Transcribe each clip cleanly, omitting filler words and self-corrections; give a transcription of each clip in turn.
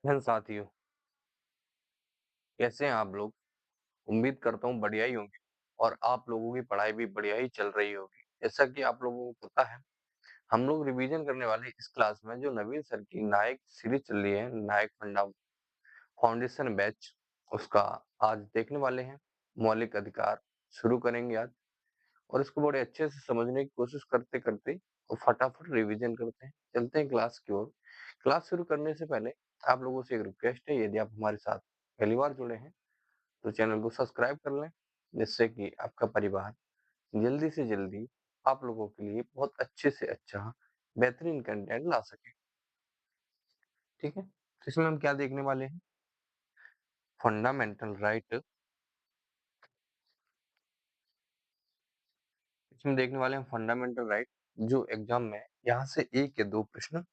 धन साथियों, कैसे हैं आप लोग? उम्मीद करता हूँ बढ़िया ही होंगे और आप लोगों की पढ़ाई भी बढ़िया ही चल रही होगी। जैसा कि आप लोगों को पता है, हम लोग रिवीजन करने वाले इस क्लास में जो नवीन सर की नायक सीरीज चल रही है, नायक फाउंडेशन बैच, उसका आज देखने वाले हैं। मौलिक अधिकार शुरू करेंगे आज और इसको बड़े अच्छे से समझने की कोशिश करते-करते और फटाफट रिवीजन करते हैं। चलते हैं क्लास की ओर। क्लास शुरू करने से पहले आप लोगों से एक रिक्वेस्ट है, यदि आप हमारे साथ पहली बार जुड़े हैं तो चैनल को सब्सक्राइब कर लें, जिससे कि आपका परिवार जल्दी से जल्दी आप लोगों के लिए बहुत अच्छे से अच्छा बेहतरीन कंटेंट ला सके। ठीक है, तो इसमें हम क्या देखने वाले हैं? Fundamental right. इसमें देखने वाले हैं फंडामेंटल राइट, जो एग्जाम में यहाँ से एक या दो प्रश्न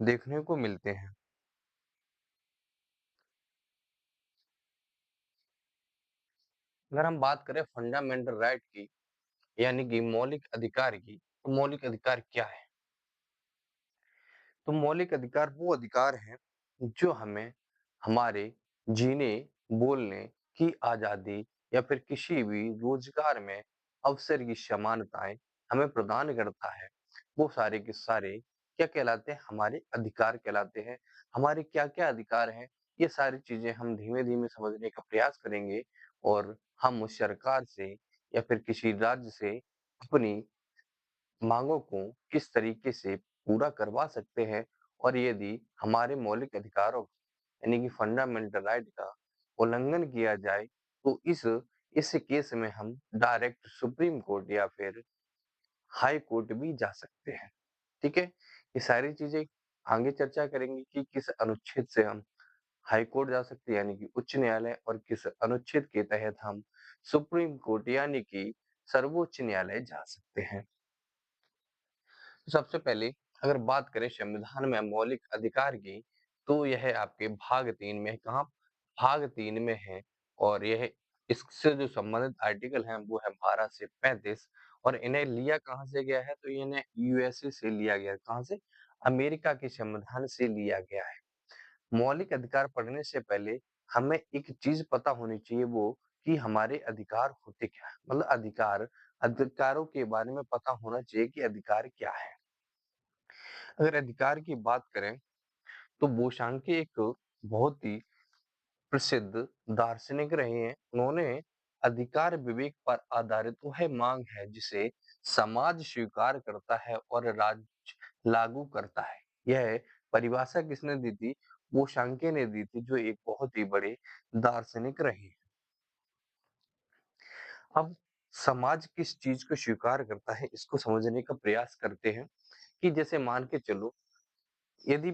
देखने को मिलते हैं। अगर हम बात करें फंडामेंटल राइट की, यानी कि मौलिक अधिकार की, तो मौलिक अधिकार क्या है? तो मौलिक अधिकार वो अधिकार हैं जो हमें हमारे जीने, बोलने की आजादी या फिर किसी भी रोजगार में अवसर की समानताएं हमें प्रदान करता है। वो सारे के सारे क्या कहलाते हैं? हमारे अधिकार कहलाते हैं। हमारे क्या-क्या अधिकार हैं? ये सारी चीजें हम धीमे-धीमे समझने का प्रयास करेंगे और हम उस सरकार से या फिर किसी राज्य से अपनी मांगों को किस तरीके से पूरा करवा सकते हैं और यदि हमारे मौलिक अधिकारों यानी कि फंडामेंटल राइट का उल्लंघन किया जाए तो इस केस में हम डायरेक्ट सुप्रीम कोर्ट या फिर हाई कोर्ट भी जा सकते हैं। ठीक है, ये सारी चीजें आगे चर्चा करेंगे कि किस अनुच्छेद से हम हाई कोर्ट जा सकते हैं यानी कि उच्च न्यायालय, और किस अनुच्छेद के तहत हम सुप्रीम कोर्ट यानी कि सर्वोच्च न्यायालय जा सकते हैं। सबसे पहले अगर बात करें संविधान में मौलिक अधिकार की, तो यह आपके भाग 3 में है। कहाँ? भाग 3 में है और यह इससे जो संबंधित आर्टिकल हैं वो है 12 से 35 और इन्हें लिया कहाँ से गया है? तो इन्हें यूएसए से लिया गया है। कहाँ से? अमेरिका के संविधान से लिया गया है। मौलिक अधिकार पढ़ने से पहले हमें एक चीज़ पता होनी चाहिए, वो कि हमारे अधिकार होते क्या हैं? मतलब अधिकारों के बारे में पता होना चाहिए कि अधिकार क्या है? अगर अधिकार की बात करें तो बोशांकी एक बहुत ही प्रसिद्ध दार्शनिक रहे हैं। उन्होंने अधिकार विवेक पर आधारित वह मांग है जिसे समाज स्वीकार करता है और राज्य लागू करता है। यह परिभाषा किसने दी थी? बोशांकी ने दी थी, जो एक बहुत ही बड़े दार्शनिक रहे हैं। अब समाज किस चीज को स्वीकार करता है, इसको समझने का प्रयास करते हैं कि जैसे मान के चलो, यदि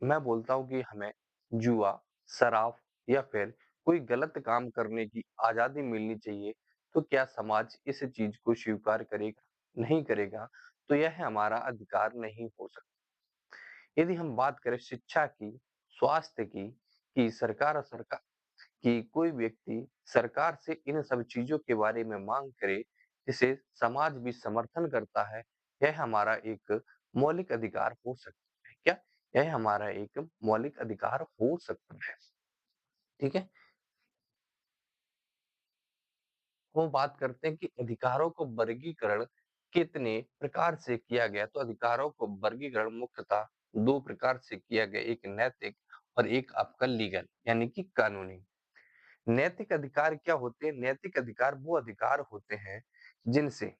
मैं बोलता हूँ कि हमें जुआ, शराब या फिर कोई गलत काम करने की आज़ादी मिलनी चाहिए, तो क्या समाज इस चीज़ को स्वीकार करेगा? नहीं करेगा, तो यह हमारा अधिकार नहीं हो सकता। यदि हम बात करें शिक्षा की, स्वास्थ्य की, कि सरकार कि कोई व्यक्ति सरकार से इन सब चीज़ों के बारे में माँग करे, जिसे समाज भी समर्थन करता है, यह हमारा एक मौलिक अधिकार हो सकता है। क्या? यह हमारा एक मौलिक अधिकार हो सकता है। ठीक है? वो बात करते हैं कि अधिकारों को वर्गीकरण कितने प्रकार से किया गया, तो अधिकारों को वर्गीकरण मुख्यतः 2 प्रकार से किया गया, एक नैतिक और एक आपका लीगल यानी कि कानूनी। नैतिक अधिकार क्या होते हैं? नैतिक अधिकार वो अधिकार होते हैं जिनसे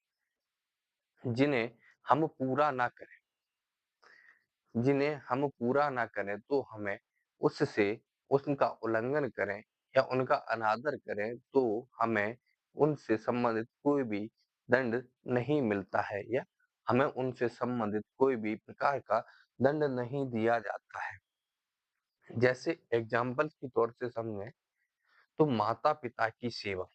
जिन्हें हम पूरा ना करें, तो हमें उससे उनका उल्लंघन करें या उनका अनादर करें तो हमें उनसे संबंधित कोई भी दंड नहीं मिलता है या हमें उनसे संबंधित कोई भी प्रकार का दंड नहीं दिया जाता है। जैसे एग्जाम्पल के तौर से समझें तो माता-पिता की सेवा।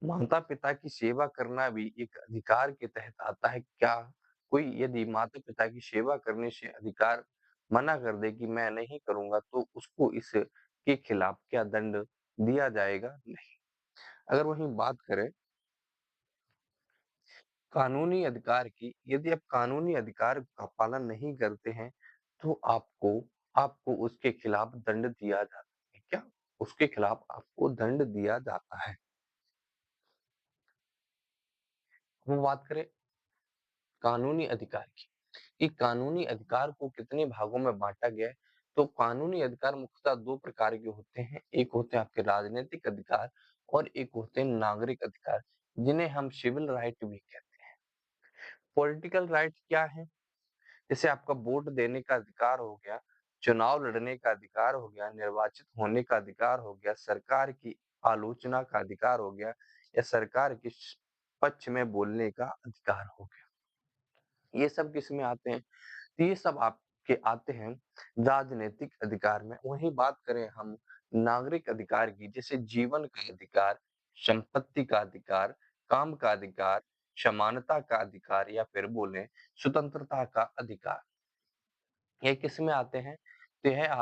माता-पिता की सेवा करना भी एक अधिकार के तहत आता है। क्या कोई यदि माता-पिता की सेवा करने से अधिकार मना कर दे कि मैं नहीं करूँगा, तो उसको इसके खिलाफ क्या दंड दिया जाएगा? नहीं। अगर वहीं बात करें कानूनी अधिकार की, यदि आप कानूनी अधिकार का पालन नहीं करते हैं, तो आपको आपको उसके खिलाफ दंड दिया जाता है। क्या? उसके खिलाफ आपको दंड दिया जाता है। हम बात करें कानूनी अधिकार की, कि कानूनी अधिकार को कितने भागों में बांटा गया है। तो कानूनी अधिकार मुख्यतः 2 प्रकार के होते हैं। एक होते हैं आपके राजनीतिक अधिकार और एक होते हैं नागरिक अधिकार, जिन्हें हम सिविल राइट भी कहते हैं। पॉलिटिकल राइट क्या है? जैसे आपका वोट देने का अधिकार हो गया, चुनाव लड़ने का अधिकार हो गया, निर्वाचित होने का अधिकार हो गया, सरकार की आलोचना का अधिकार हो गया या सरकार के पक्ष में बोलने का अधिकार हो गया। ये सब किसमें आते हैं? तो ये सब आपके आते हैं राजनीतिक अधिकार में। वहीं बात करें हम नागरिक अधिकार की, जैसे जीवन का अधिकार, संपत्ति का अधिकार, काम का अधिकार, समानता का अधिकार या फिर बोले स्वतंत्रता का अधिकार। ये किसमें आते हैं? तो यह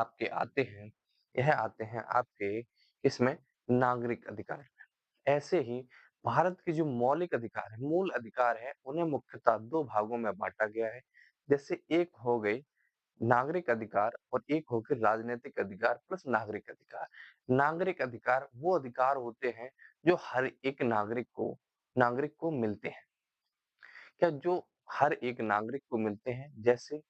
आते हैं आपके इसमें नागरिक अधिकार में। ऐसे ही भारत के जो मौलिक अधिकार है, मूल अधिकार है, उन्हें मुख्यतः 2 भागों में बाँटा गया है। जैसे एक हो गई नागरिक अधिकार और एक हो गए राजनीतिक अधिकार प्लस नागरिक अधिकार। नागरिक अधिकार वो अधिकार होते हैं जो हर एक नागरिक को मिलते हैं। क्या जो हर एक नागरिक को मिलते हैं? जैसे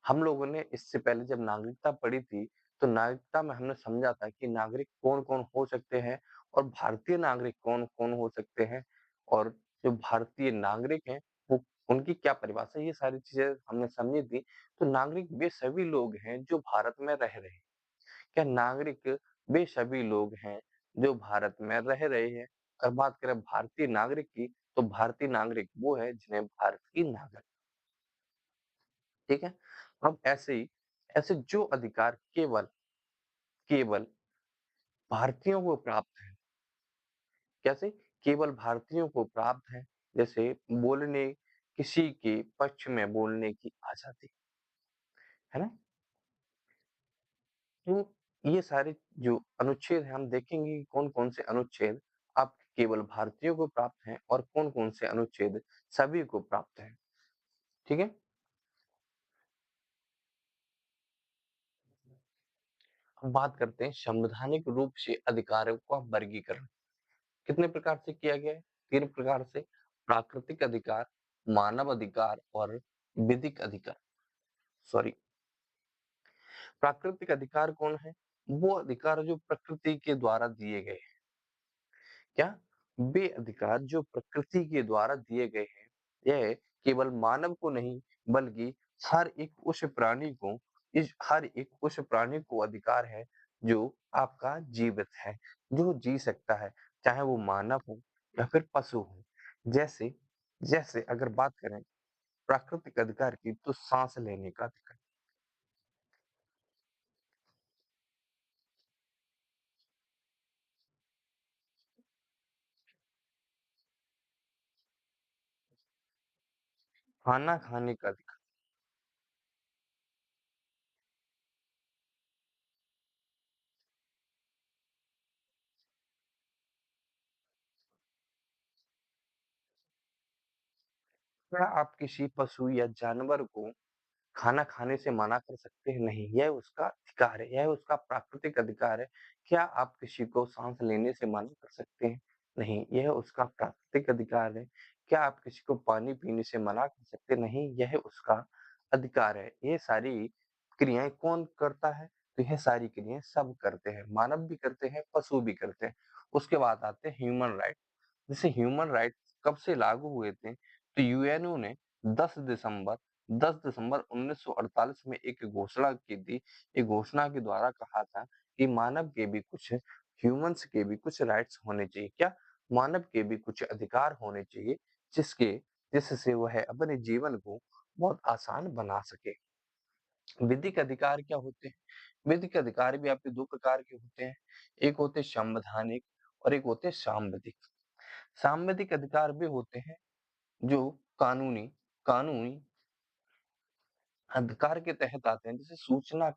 हम लोगों ने इससे पहले जब नागरिकता पढ़ी थी, तो नागरिकता में हमने समझा था कि नागरिक कौन-कौन हो सकते हैं और भारतीय नागरिक कौन-कौन हो सकते हैं और जो भारतीय नागरिक हैं, वो उनकी क्या परिभाषा है, ये सारी चीज़ें हमने समझी थी। तो नागरिक वे सभी लोग हैं जो भारत में रह रहे हैं। क्या नागरिक वे सभी लोग हैं जो भारत में रह रहे हैं? अगर बात करें भारतीय नागरिक की, तो भारतीय नागरिक वो है जिन्हें भारत की नागरिक ठीक है? अब ऐसे जो अधिकार केवल भारतीयों को प्राप्त हैं, कैसे? केवल भारतीयों को प्राप्त हैं, जैसे बोलने किसी के पक्ष में बोलने की आज़ादी, है ना? तो ये सारे जो अनुच्छेद हैं, हम देखेंगे कि कौन-कौन से अनुच्छेद अब केवल भारतीयों को प्राप्त हैं और कौन-कौन से अनुच्छेद सभी को प्राप्त हैं, ठीक है? अब बात करते हैं संवैधानिक रूप से अधिकारों का वर्गीकरण। कितने प्रकार से किया गया है? 3 प्रकार से, प्राकृतिक अधिकार, मानव अधिकार और विधिक अधिकार। सॉरी, प्राकृतिक अधिकार कौन है? वो अधिकार जो प्रकृति के द्वारा दिए गए हैं। क्या? वे अधिकार जो प्रकृति के द्वारा दिए गए हैं, यह केवल मानव को नहीं बल्कि हर एक उस प्राणी को अधिकार है जो आपका जीवित है, जो जी सकता है, चाहे वो मानव हो या फिर पशु हो। जैसे जैसे अगर बात करें प्राकृतिक अधिकार की, तो सांस लेने का अधिकार, खाना खाने का अधिकार। क्या आप किसी पशु या जानवर को खाना खाने से मना कर सकते हैं? नहीं, यह उसका अधिकार है, यह उसका प्राकृतिक अधिकार है। क्या आप किसी को साँस लेने से मना कर सकते हैं? नहीं, यह उसका प्राकृतिक अधिकार है। क्या आप किसी को पानी पीने से मना कर सकते हैं? नहीं, यह उसका अधिकार है। ये सारी क्रियाएँ कौन करता है? तो यह सारी क्रियाएँ सब करते हैं, मानव भी करते हैं, पशु भी करते हैं। उसके बाद आते हैं ह्यूमन राइट। जैसे ह्यूमन राइट्स कब से लागू हुए थे? तो यूएनओ ने 10 दिसंबर 10 दिसंबर 1948 में एक घोषणा की थी। एक घोषणा के द्वारा कहा था कि मानव के भी कुछ ह्यूमन्स के भी कुछ राइट्स होने चाहिए। क्या? मानव के भी कुछ अधिकार होने चाहिए जिसके जिससे वह अपने जीवन को बहुत आसान बना सके। विधिक अधिकार क्या होते हैं? विधिक अधिकार भी आपके 2 प्रकार के होते हैं। एक होते हैं संवैधानिक और एक होते हैं सांविधिक। सांविधिक अधिकार वे होते हैं जो कानूनी कानूनी अधिकार के तहत आते हैं, जैसे सूचना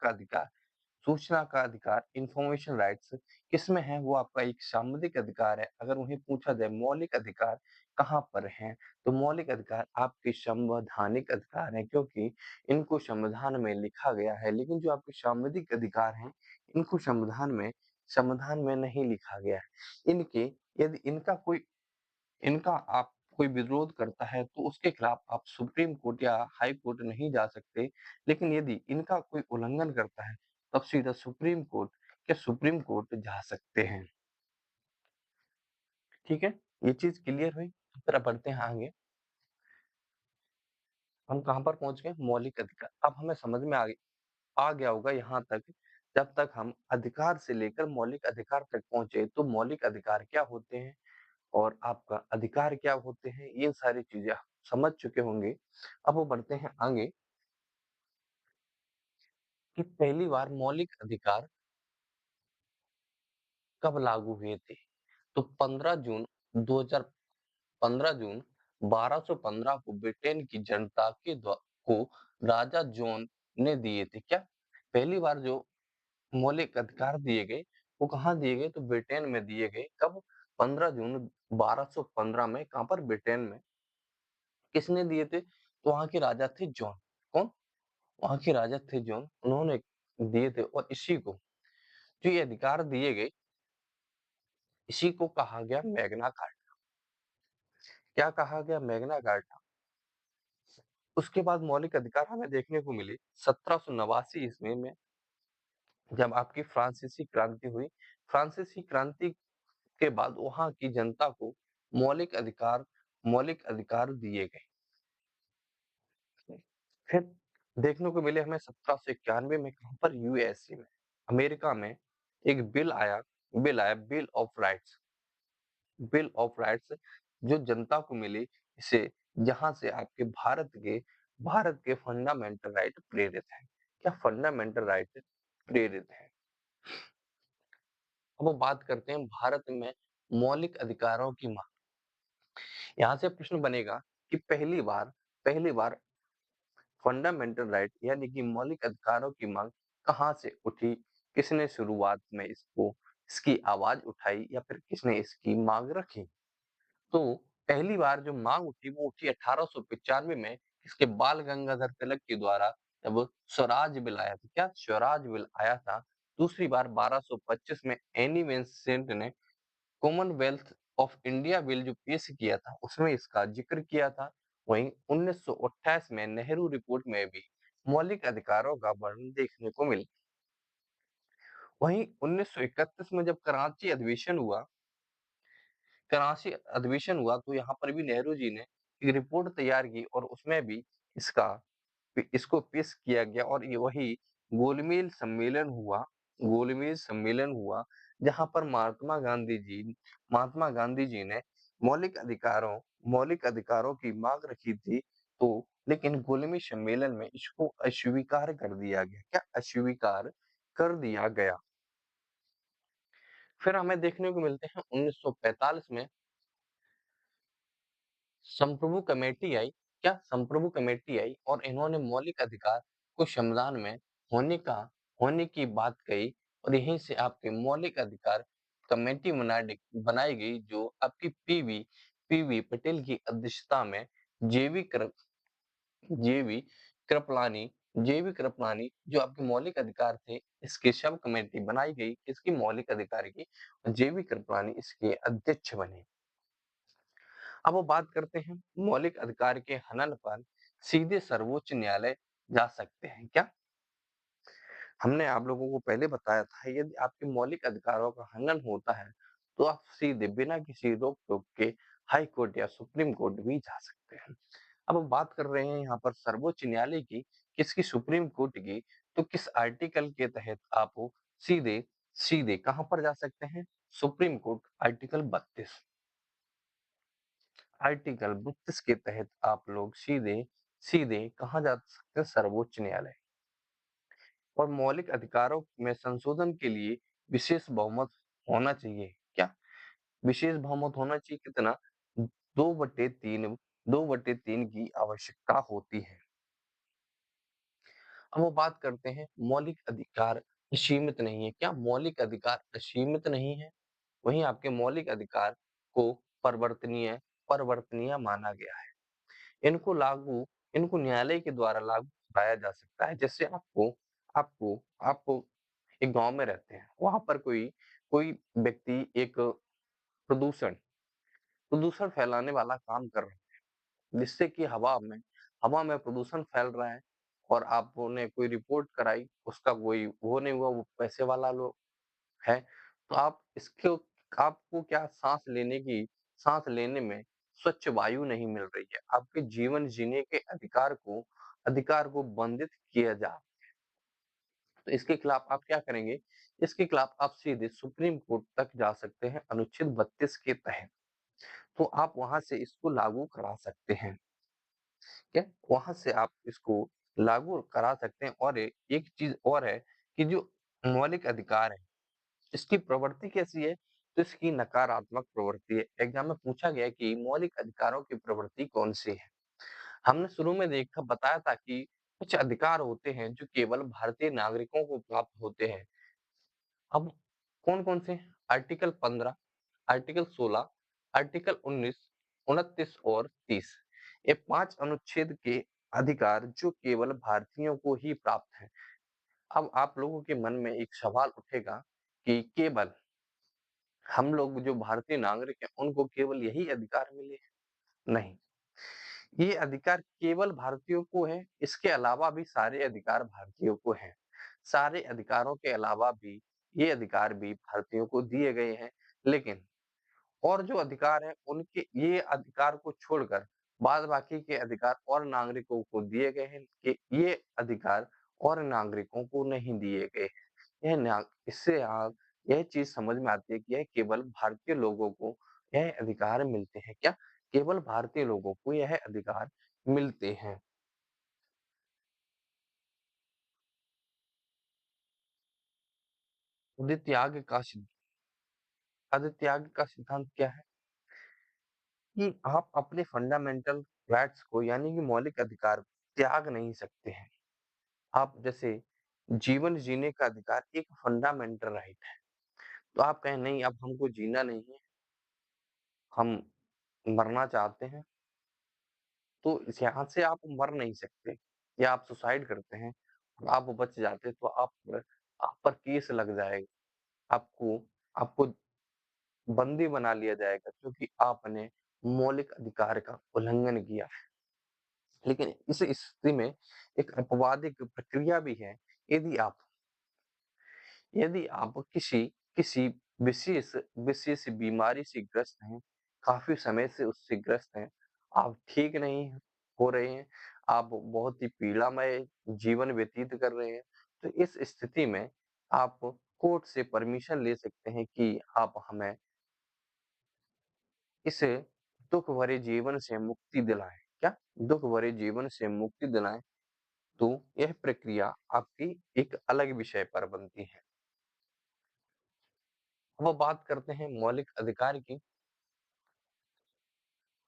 का अधिकार, इंफॉर्मेशन राइट्स किसमें है? वो आपका एक सामुदायिक अधिकार है। अगर उन्हें पूछा जाए मौलिक अधिकार कहाँ पर हैं? तो मौलिक अधिकार आपके संवैधानिक अधिकार हैं, क्योंकि इनको संविधान में लिखा गया है, लेकिन जो आपके सांविधिक अधिकार हैं, इनको संविधान में नहीं लिखा गया है। इनके यदि इनका आप कोई विरोध करता है तो उसके खिलाफ आप सुप्रीम कोर्ट या हाई कोर्ट नहीं जा सकते, लेकिन यदि इनका कोई उल्लंघन करता है तब सीधा सुप्रीम कोर्ट जा सकते हैं। ठीक है, ये चीज क्लियर हुई। फिर अब बढ़ते हैं आगे। हम कहाँ पर पहुंच गए? मौलिक अधिकार। अब हमें समझ में आ गया होगा यहाँ तक। जब तक हम अधिकार से लेकर मौलिक अधिकार तक पहुंचे तो मौलिक अधिकार क्या होते हैं और आपका अधिकार क्या होते हैं, ये सारी चीजें आप समझ चुके होंगे। अब वो बढ़ते हैं आगे कि पहली बार मौलिक अधिकार कब लागू हुए थे? तो 15 जून 1215 को ब्रिटेन की जनता को राजा जॉन ने दिए थे। क्या पहली बार जो मौलिक अधिकार दिए गए वो कहाँ दिए गए? तो ब्रिटेन में दिए गए। कब? 15 जून 1215 में। कहाँ पर? ब्रिटेन में। किसने दिए थे? तो वहां के राजा थे जॉन। कौन? वहां के राजा थे जॉन, उन्होंने दिए थे। और इसी को जो ये अधिकार दिए गए, इसी को कहा गया मैग्ना कार्टा। क्या कहा गया? Magna carta. उसके बाद मौलिक अधिकार हमें देखने को मिले 1789 ईस्वी में, जब आपकी फ्रांसीसी क्रांति हुई। फ्रांसीसी क्रांति के बाद वहां की जनता को मौलिक अधिकार मौलिक अधिकार दिए गए। फिर देखने को मिले हमें 1791 में। कहां पर? यूएसए में, अमेरिका में एक बिल ऑफ राइट्स जो जनता को मिली, इसे जहां से आपके भारत के फंडामेंटल राइट प्रेरित है। क्या फंडामेंटल राइट प्रेरित है? अब वो बात करते हैं भारत में मौलिक अधिकारों की मांग। यहाँ से प्रश्न बनेगा कि पहली बार फंडामेंटल राइट यानी कि मौलिक अधिकारों की मांग कहाँ से उठी? किसने शुरुआत में इसकी आवाज उठाई या फिर किसने इसकी मांग रखी? तो पहली बार जो मांग उठी वो उठी 1895 में, इसके बाल गंगाधर तिलक के द्वारा, जब स्वराज बिल आया था। क्या स्वराज बिल आया था? दूसरी बार 1225 में एनी बेसेंट ने कॉमनवेल्थ ऑफ इंडिया बिल जो पेश किया था उसमें इसका जिक्र किया था। वहीं 1928 में नेहरू रिपोर्ट में भी मौलिक अधिकारों का वर्णन देखने को मिला। वहीं 1931 में जब कराची अधिवेशन हुआ तो यहाँ पर भी नेहरू जी ने एक रिपोर्ट तैयार की और उसमें भी इसका इसको पेश किया गया। और ये वही गोलमेज सम्मेलन हुआ जहां पर महात्मा गांधी जी ने मौलिक अधिकारों की मांग रखी थी। तो लेकिन गोलमेज सम्मेलन में इसको अस्वीकार कर दिया गया। क्या अस्वीकार कर दिया गया? फिर हमें देखने को मिलते हैं 1945 में संप्रभु कमेटी आई। क्या संप्रभु कमेटी आई और इन्होंने मौलिक अधिकार को संविधान में होने की बात कही। और यहीं से आपके मौलिक अधिकार कमेटी बनाई गई जो आपकी पीवी पटेल की अध्यक्षता में जेवी कृप जेवी कृपलानी जेवी कृपलानी जो आपके मौलिक अधिकार थे, इसकी सब कमेटी बनाई गई। इसकी मौलिक अधिकार की जेवी कृपलानी इसके अध्यक्ष बने। अब वो बात करते हैं मौलिक अधिकार के हनन पर सीधे सर्वोच्च न्यायालय जा सकते हैं। क्या हमने आप लोगों को पहले बताया था, यदि आपके मौलिक अधिकारों का हनन होता है तो आप सीधे बिना किसी रोक टोक के हाई कोर्ट या सुप्रीम कोर्ट भी जा सकते हैं। अब हम बात कर रहे हैं यहाँ पर सर्वोच्च न्यायालय की, किसकी? सुप्रीम कोर्ट की। तो किस आर्टिकल के तहत आप सीधे सीधे कहां पर जा सकते हैं? Supreme court. आर्टिकल 32 के तहत आप लोग सीधे सीधे कहाँ जा सकते हैं? सर्वोच्च न्यायालय। और मौलिक अधिकारों में संशोधन के लिए विशेष बहुमत होना चाहिए। क्या विशेष बहुमत होना चाहिए? कितना? 2/3 2/3 की आवश्यकता होती है। अब वो बात करते हैं मौलिक अधिकार असीमित नहीं है। क्या मौलिक अधिकार असीमित नहीं है? वहीं आपके मौलिक अधिकार को परिवर्तनीय अपरिवर्तनीय माना गया है। इनको लागू इनको न्यायालय के द्वारा लागू कराया जा सकता है। जैसे आपको आप एक गाँव में रहते हैं, वहाँ पर कोई कोई व्यक्ति एक प्रदूषण प्रदूषण फैलाने वाला काम कर रहा है, जिससे कि हवा में प्रदूषण फैल रहा है और आपने कोई रिपोर्ट कराई, उसका कोई वो नहीं हुआ, वो पैसे वाला लोग है, तो आपको क्या साँस लेने में स्वच्छ वायु नहीं मिल रही है, आपके जीवन जीने के अधिकार को बंधित किया जा, तो इसके खिलाफ आप क्या करेंगे? इसके खिलाफ आप सीधे सुप्रीम कोर्ट तक जा सकते हैं अनुच्छेद 32 के तहत, तो आप वहाँ से इसको लागू करा सकते हैं। क्या? वहाँ से आप इसको लागू करा सकते हैं और एक चीज़ और है कि जो मौलिक अधिकार है, इसकी प्रवृत्ति कैसी है? तो इसकी नकारात्मक प्रवृत्ति है। एग्ज़ाम में पूछा गया है कि मौलिक अधिकारों की प्रवृत्ति कौन-सी है? हमने शुरू में देखा बताया था कि कुछ अधिकार होते हैं जो केवल भारतीय नागरिकों को प्राप्त होते हैं। अब कौन-कौन से? आर्टिकल 15, आर्टिकल 16, आर्टिकल 19, 29 और 30। ये 5 अनुच्छेद के अधिकार जो केवल भारतीयों को ही प्राप्त हैं। अब आप लोगों के मन में एक सवाल उठेगा कि केवल हम लोग जो भारतीय नागरिक हैं, उनको केवल यही अधिकार मिले हैं? नहीं, ये अधिकार केवल भारतीयों को है, इसके अलावा भी सारे अधिकार भारतीयों को हैं। सारे अधिकारों के अलावा भी ये अधिकार भी भारतीयों को दिए गए हैं, लेकिन और जो अधिकार हैं उनके ये अधिकार को छोड़कर बाद बाकी के अधिकार और नागरिकों को दिए गए हैं कि ये अधिकार और नागरिकों को नहीं दिए गए हैं। यह ना इससे आप यह चीज़ समझ में आती है कि यह केवल भारतीय लोगों को यह अधिकार मिलते हैं। क्या? केवल भारतीय लोगों को यह अधिकार मिलते हैं। अधित्याग का सिद्ध अधित्याग का सिद्धांत क्या है? कि आप अपने फंडामेंटल राइट्स को यानी कि मौलिक अधिकार त्याग नहीं सकते हैं। आप जैसे जीवन जीने का अधिकार एक फंडामेंटल राइट है। तो आप कहें नहीं अब हमको जीना नहीं है, हम मरना चाहते हैं, तो इस यहाँ से आप मर नहीं सकते या आप सुसाइड करते हैं, और आप बच जाते तो आप पर केस लग जाएगा। आपको आपको बंदी बना लिया जाएगा क्योंकि आपने मौलिक अधिकार का उल्लंघन किया है। लेकिन इस स्थिति में एक आपवादिक प्रक्रिया भी है। यदि आप यदि आप किसी किसी विशेष विशेष बीमारी से ग्रस्त हैं, काफ़ी समय से उससे ग्रस्त हैं, आप ठीक नहीं हो रहे हैं, आप बहुत ही पीड़ामय जीवन व्यतीत कर रहे हैं, तो इस स्थिति में आप कोर्ट से परमिशन ले सकते हैं कि आप हमें इस दुःख भरे जीवन से मुक्ति दिलाएँ। क्या? दुःख भरे जीवन से मुक्ति दिलाएँ, तो यह प्रक्रिया आपकी एक अलग विषय पर बनती है। अब बात करते हैं मौलिक अधिकार की।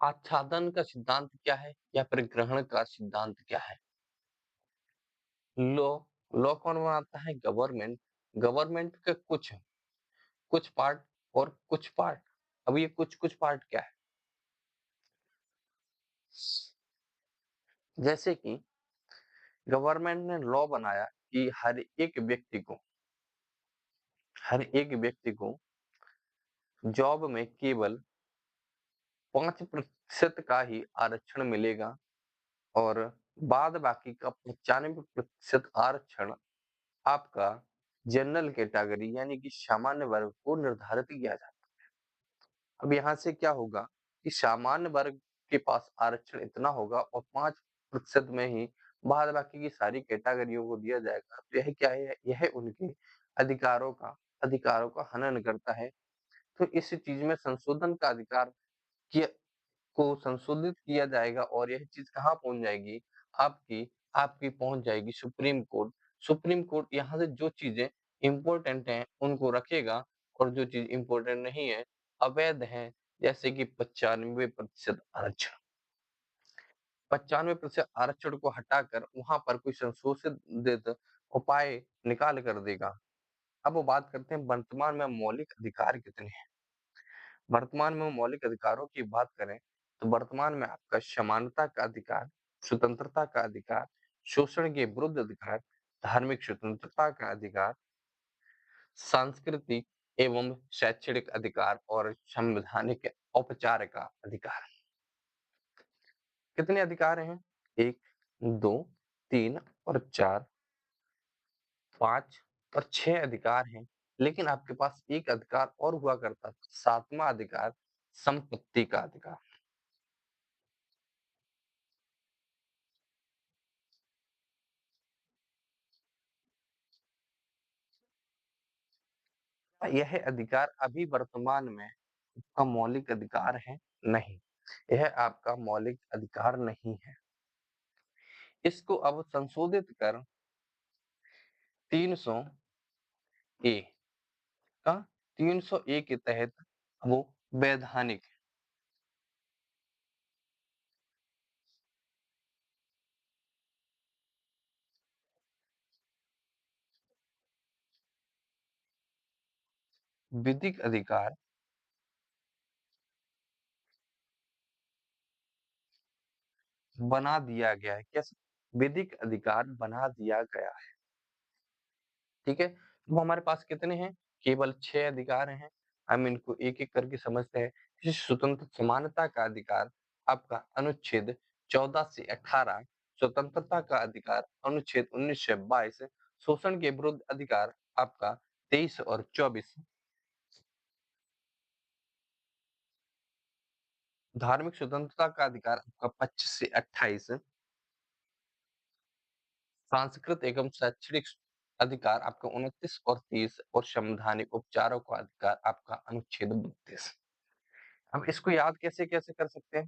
आच्छादन का सिद्धांत क्या है या फिर ग्रहण का सिद्धांत क्या है? लॉ लॉ कौन बनाता है? गवर्नमेंट। गवर्नमेंट के कुछ पार्ट और कुछ पार्ट। अब ये कुछ-कुछ पार्ट क्या है? जैसे कि गवर्नमेंट ने लॉ बनाया कि हर एक व्यक्ति को जॉब में केवल 5% का ही आरक्षण मिलेगा और बाद बाकी का 95% आरक्षण आपका जनरल कैटेगरी यानी कि सामान्य वर्ग को निर्धारित किया जाता है। अब यहाँ से क्या होगा कि सामान्य वर्ग के पास आरक्षण इतना होगा और 5% में ही बाद बाकी की सारी कैटेगरियों को दिया जाएगा। तो यह क्या है? यह उनके अधिकारों का अधिकारों का हनन करता है। तो इस चीज़ में संशोधन का अधिकार किया को संशोधित किया जाएगा और यह चीज़ कहाँ पहुँच जाएगी? आपकी आपकी पहुँच जाएगी सुप्रीम कोर्ट। सुप्रीम कोर्ट यहाँ से जो चीज़ें इम्पोर्टेंट हैं, उनको रखेगा और जो चीज़ इम्पोर्टेंट नहीं है, अवैध है, जैसे कि 95% आरक्षण। 95% आरक्षण को हटाकर वहाँ पर कोई संशोधित उपाय निकाल कर देगा। अब वो बात करते हैं वर्तमान में मौलिक अधिकार कितने हैं? वर्तमान में मौलिक अधिकारों की बात करें तो वर्तमान में आपका समानता का अधिकार, स्वतंत्रता का अधिकार, शोषण के विरुद्ध अधिकार, धार्मिक स्वतंत्रता का अधिकार, सांस्कृतिक एवं शैक्षणिक अधिकार और संवैधानिक औपचार का अधिकार। कितने अधिकार हैं? 1, 2, 3 और 4, 5 और 6 अधिकार हैं। लेकिन आपके पास एक अधिकार और हुआ करता था, 7वां अधिकार, संपत्ति का अधिकार। यह अधिकार अभी वर्तमान में आपका मौलिक अधिकार है? नहीं, यह आपका मौलिक अधिकार नहीं है। इसको अब संशोधित कर 300 ए का 300 ए के तहत वो वैधानिक विधिक अधिकार बना दिया गया है। कैसे? विधिक अधिकार बना दिया गया है। ठीक है, तो हमारे पास कितने हैं? केवल 6 अधिकार हैं। हम इनको एक-एक करके समझते हैं। जैसे स्वतंत्र समानता का अधिकार आपका अनुच्छेद 14 से 18, स्वतंत्रता का अधिकार अनुच्छेद 19 से 22, शोषण के विरुद्ध अधिकार आपका 23 और 24, धार्मिक स्वतंत्रता का अधिकार आपका 25 से 28, सांस्कृतिक एवं शैक्षणिक अधिकार आपका 29 और 30 और संवैधानिक उपचारों का अधिकार आपका अनुच्छेद 32। अब इसको याद कैसे-कैसे कर सकते हैं?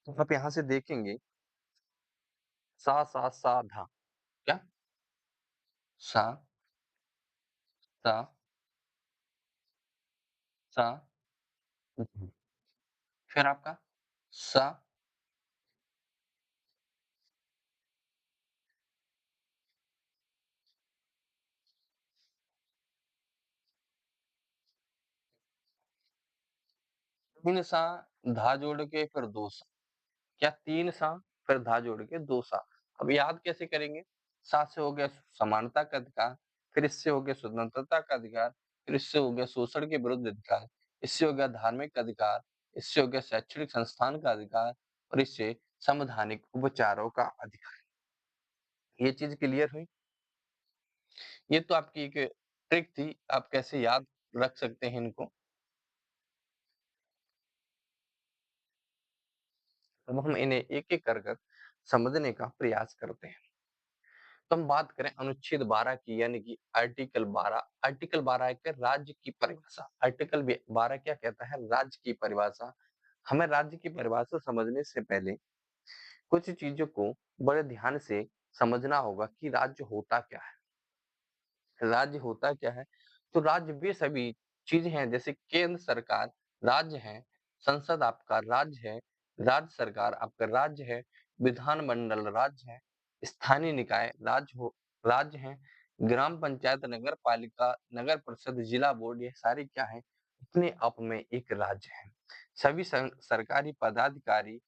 तो आप यहाँ से देखेंगे सा, सा, सा, धा। क्या? सा, सा, सा, ध। फिर आपका सा, 3 सा, धा जोड़ के फिर 2 सा। क्या 3 सा, फिर धा जोड़ के 2 सा। अब याद कैसे करेंगे? सा से हो गया समानता का अधिकार, फिर इससे हो गया स्वतंत्रता का अधिकार, फिर इससे हो गया शोषण के विरुद्ध अधिकार, इससे हो गया धार्मिक अधिकार, इससे हो गया शैक्षणिक संस्थान का अधिकार और इससे संवैधानिक उपचारों का अधिकार। ये चीज क्लियर हुई? ये तो आपकी एक ट्रिक थी, आप कैसे याद रख सकते हैं इनको। अब हम इन्हें एक-एक कर कर समझने का प्रयास करते हैं। तो हम बात करें अनुच्छेद 12 की यानी कि आर्टिकल 12। आर्टिकल 12 एक राज्य की परिभाषा। आर्टिकल 12 क्या कहता है? राज्य की परिभाषा। हमें राज्य की परिभाषा समझने से पहले कुछ चीजों को बड़े ध्यान से समझना होगा कि राज्य होता क्या है। राज्य होता क्या है? तो राज्य वे सभी चीजें हैं जैसे केंद्र सरकार राज्य है, संसद आपका राज्य है, राज्य सरकार आपका राज्य है, विधानमंडल राज्य है, स्थानीय निकाय राज्य है, ग्राम पंचायत, नगर पालिका, नगर परिषद, जिला बोर्ड, ये सारे क्या है? अपने आप में एक राज्य है। सभी सरकारी पदाधिकारी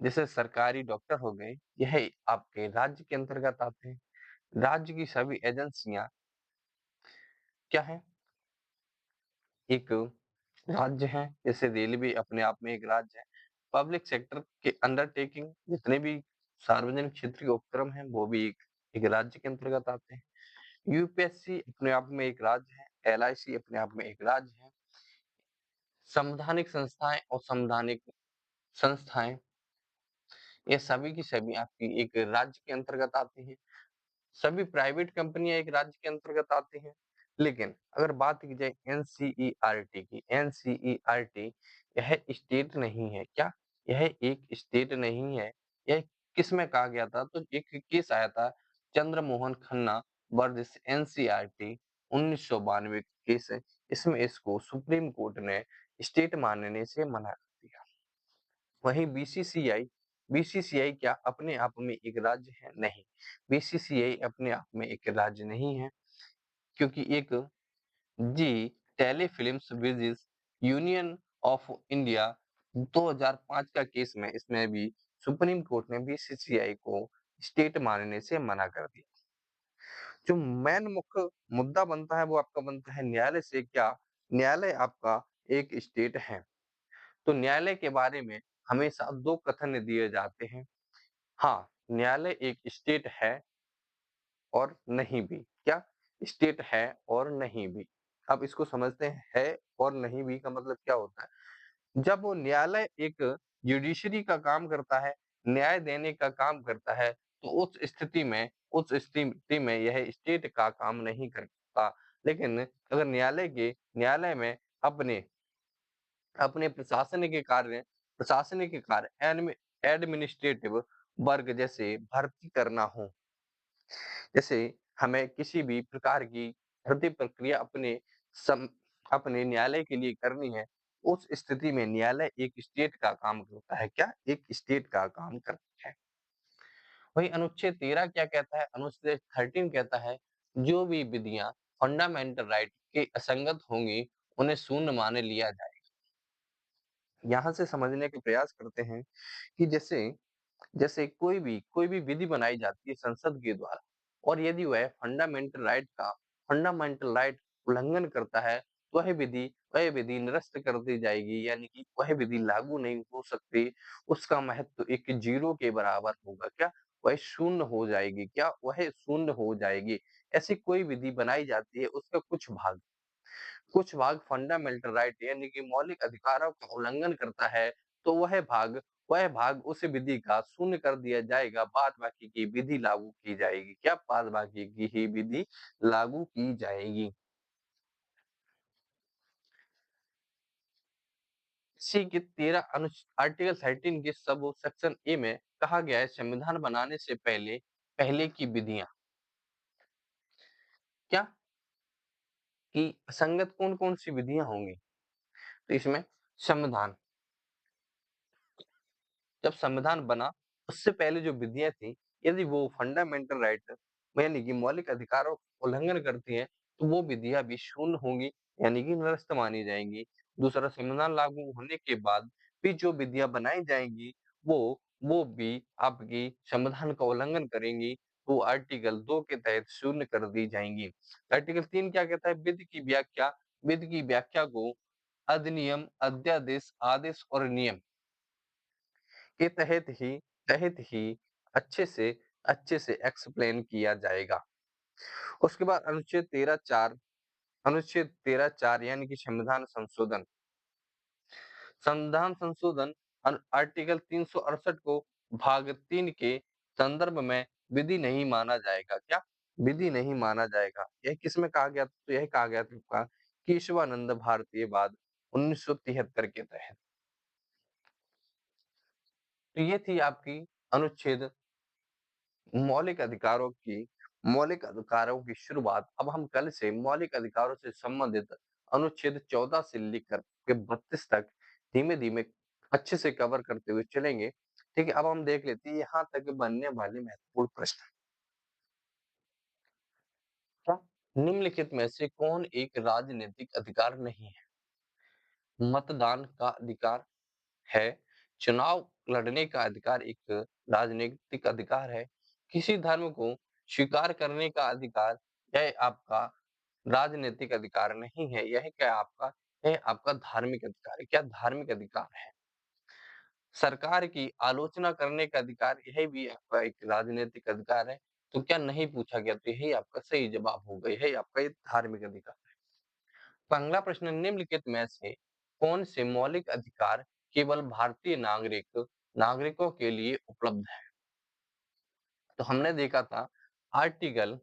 जैसे सरकारी डॉक्टर हो गए, यह आपके राज्य के अंतर्गत आते हैं। राज्य की सभी एजेंसियां क्या है? एक राज्य है, जैसे रेलवे अपने आप में एक राज्य है। पब्लिक सेक्टर के अंडरटेकिंग जितने भी सार्वजनिक क्षेत्र के उपक्रम हैं वो भी एक राज्य के अंतर्गत आते हैं। यूपीएससी अपने आप में एक राज्य है, एलआईसी अपने आप में एक राज्य है। संवैधानिक संस्थाएं और संवैधानिक संस्थाएं ये सभी की सभी आपकी एक राज्य के अंतर्गत आती हैं। सभी प्राइवेट कंपनियां एक राज्य के अंतर्गत आती हैं। लेकिन अगर बात की जाए एनसीईआरटी की, एनसीईआरटी यह स्टेट नहीं है। क्या? यह एक स्टेट नहीं है। यह किस में कहा गया था? तो एक केस आया था Chandramohan Khanna versus NCERT 1992 case है। इसमें इसको सुप्रीम कोर्ट ने स्टेट मानने से मना कर दिया। वहीं बीसीसीआई, बीसीसीआई क्या अपने आप में एक राज्य है? नहीं, बीसीसीआई अपने आप में एक राज्य नहीं है क्योंकि एक Zee Telefilms business union of India 2005 का केस में इसमें भी सुप्रीम कोर्ट ने बीसीसीआई को स्टेट मानने से मना कर दिया। जो मेन मुख्य मुद्दा बनता है वो आपका बनता है न्यायालय से क्या न्यायालय आपका एक स्टेट है। तो न्यायालय के बारे में हमेशा दो कथन दिए जाते हैं। हाँ, न्यायालय एक स्टेट है और नहीं भी। क्या स्टेट है और नहीं भी। अब इसको समझते हैं है और नहीं भी का मतलब क्या होता है। जब वो न्यायालय एक जुडिशरी का काम करता है, न्याय देने का काम करता है, तो उस स्थिति में यह स्टेट का काम नहीं करता। लेकिन अगर न्यायालय में अपने अपने प्रशासनिक कार्य एडमिनिस्ट्रेटिव वर्क जैसे भर्ती करना हो, जैसे हमें किसी भी प्रकार की भर्ती प्रक्रिया सम अपने न्यायालय के लिए करनी है, उस स्थिति में न्यायालय एक स्टेट का काम करता है। क्या? एक स्टेट का काम करता है। वही अनुच्छेद 13 क्या कहता है? अनुच्छेद 13 कहता है, जो भी विधियां फंडामेंटल राइट के असंगत होंगी, उन्हें शून्य मान लिया जाए। यहाँ से समझने का प्रयास करते हैं कि जैसे जैसे कोई भी विधि बनाई जाती है संसद के द्वारा और यदि वह फंडामेंटल राइट उल्लंघन करता है, तो वह विधि निरस्त कर दी जाएगी, यानी कि वह विधि लागू नहीं हो सकती। उसका महत्व एक जीरो के बराबर होगा। क्या? वह शून्य हो जाएगी। क्या? वह शून्य हो जाएगी। ऐसी कोई विधि बनाई जाती है, उसका कुछ भाग फंडामेंटल राइट यानी कि मौलिक अधिकारों का उल्लंघन करता है, तो वह भाग उस विधि का शून्य कर दिया जाएगा, बाद बाकी की विधि लागू की जाएगी। क्या? बाद बाकी की ही विधि लागू की जाएगी। इसी के 13 आर्टिकल 13 के सब सेक्शन ए में कहा गया है, संविधान बनाने से पहले की विधियां क्या कि असंगत कौन कौन सी विधियां होंगी। तो इसमें संविधान जब संविधान बना, उससे पहले जो विधियां थी, यदि वो फंडामेंटल राइट यानी कि मौलिक अधिकारों का उल्लंघन करती हैं, तो वो विधियां भी शून्य होंगी, यानी कि निरस्त मानी जाएंगी। दूसरा, संविधान लागू होने के बाद भी जो विधियां बनाई जाएंगी, वो भी आपकी संविधान का उल्लंघन करेंगी, वो आर्टिकल 2 के तहत शून्य कर दी जाएंगी। आर्टिकल 3 क्या कहता है? विधि की व्याख्या को अधिनियम, अध्यादेश, आदेश और नियम के तहत ही अच्छे से एक्सप्लेन किया जाएगा। उसके बाद अनुच्छेद 13 4 यानी कि संविधान संशोधन आर्टिकल 368 को भाग 3 के संदर्भ में विधि नहीं माना जाएगा। क्या? विधि नहीं माना जाएगा। यह किसमें कहा गया? तो यह कहा गया था केशवानंद भारतीयवाद 1973 के तहत। तो ये थी आपकी अनुच्छेद मौलिक अधिकारों की मौलिक अधिकारों की शुरुआत। अब हम कल से मौलिक अधिकारों से संबंधित अनुच्छेद 14 से लेकर के 32 तक धीमे-धीमे अच्छे से कवर करते हुए चलेंगे। ठीक है, अब हम देख लेते हैं यहाँ तक बनने वाले महत्वपूर्ण प्रश्न। क्या? निम्नलिखित में से कौन एक राजनीतिक अधिकार नहीं है? मतदान का अधिकार है। चुनाव लड़ने का अधिकार एक राजनीतिक अधिकार है। किसी धर्म को स्वीकार करने का अधिकार, यह आपका राजनीतिक अधिकार नहीं है। यह आपका धार्मिक अधिकार है। क्या? धार्मिक अधिकार है। सरकार की आलोचना करने का अधिकार, यह भी आपका एक राजनीतिक अधिकार है। तो क्या नहीं पूछा गया? तो यही आपका सही जवाब होगा। यही आपका एक धार्मिक अधिकार है। पहला प्रश्न, निम्नलिखित में से कौन से मौलिक अधिकार केवल भारतीय नागरिकों के लिए उपलब्ध है? तो हमने देखा था आर्टिकल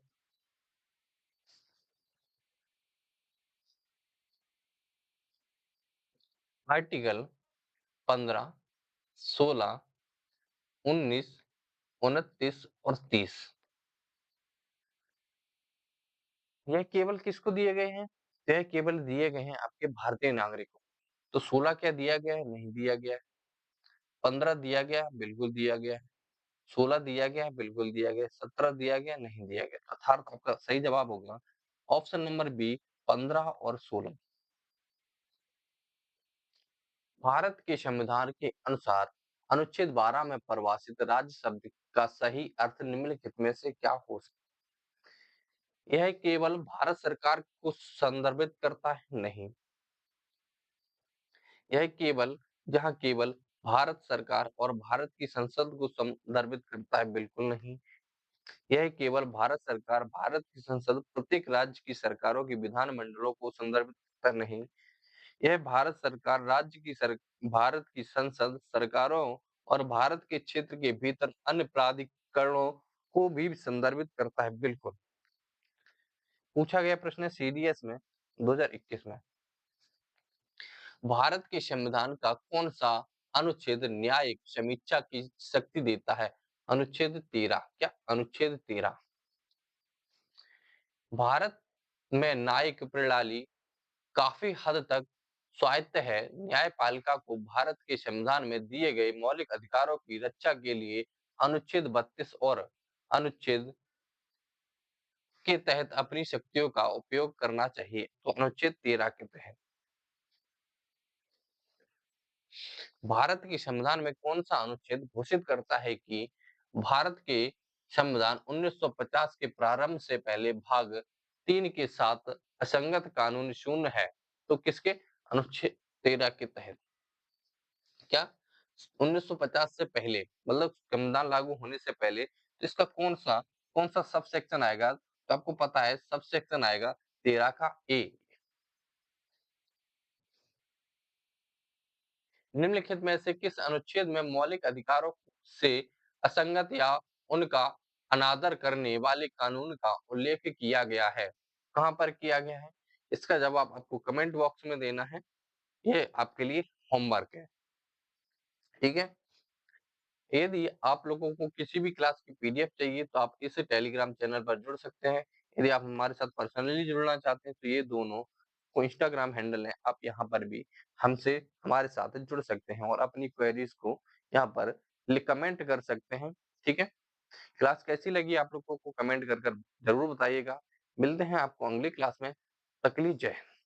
आर्टिकल 15, 16, 19, 29 और 30। यह केवल किसको दिए गए हैं? तो यह केवल दिए गए हैं आपके भारतीय नागरिकों। तो 16 क्या दिया गया है? नहीं दिया गया है। 15 दिया गया है? बिल्कुल दिया गया है। 16 दिया गया है? बिल्कुल दिया गया है। 17 दिया गया? नहीं दिया गया। अर्थात आपका सही जवाब होगा ऑप्शन नंबर बी, 15 और 16। भारत के संविधान के अनुसार अनुच्छेद 12 में परिभाषित राज्य शब्द का सही अर्थ निम्नलिखित में से क्या हो सकता है? यह केवल भारत सरकार को संदर्भित करता है? नहीं। यह केवल भारत सरकार और भारत की संसद को संदर्भित करता है? बिल्कुल नहीं। यह केवल भारत सरकार, भारत की संसद, प्रत्येक राज्य की सरकारों की विधानमंडलों को संदर्भित करता नहीं। यह भारत की संसद, सरकारों और भारत के क्षेत्र के भीतर अन्य प्राधिकरणों को भी संदर्भित करता है। बिल्कुल। पूछा गया प्रश्न है सीडीएस में 2021 में। भारत के संविधान का कौन सा अनुच्छेद न्यायिक समीक्षा की शक्ति देता है? अनुच्छेद 13। क्या? अनुच्छेद 13। भारत में न्यायिक प्रणाली काफी हद तक स्वायत्त है। न्यायपालिका को भारत के संविधान में दिए गए मौलिक अधिकारों की रक्षा के लिए अनुच्छेद 32 और अनुच्छेद के तहत अपनी शक्तियों का उपयोग करना चाहिए। तो अनुच्छेद 13 के तहत। भारत के संविधान में कौन सा अनुच्छेद घोषित करता है कि भारत के संविधान 1950 के प्रारंभ से पहले भाग 3 के साथ असंगत कानून शून्य है? तो किसके? अनुच्छेद 13 के तहत। क्या? 1950 से पहले मतलब संविधान लागू होने से पहले, तो इसका कौन सा सब सेक्शन आएगा? तो आपको पता है सब सेक्शन आएगा 13 का ए। निम्नलिखित में से किस अनुच्छेद में मौलिक अधिकारों से असंगत या उनका अनादर करने वाले कानून का उल्लेख किया गया है? कहां पर किया गया है? इसका जवाब आपको कमेंट बॉक्स में देना है। ये आपके लिए होमवर्क है। ठीक है। यदि आप लोगों को किसी भी क्लास की पीडीएफ चाहिए तो आप इस टेलीग्राम चैनल पर जुड़ सकते हैं। यदि आप हमारे साथ पर्सनली जुड़ना चाहते हैं तो ये दोनों को इंस्टाग्राम हैंडल है, आप यहाँ पर भी हमारे साथ जुड़ सकते हैं और अपनी क्वेरीज को यहाँ पर कमेंट कर सकते हैं। ठीक है। क्लास कैसी लगी आप लोगों को कमेंट कर जरूर बताइएगा। मिलते हैं आपको अगली क्लास में। तक के लिए जय हिंद।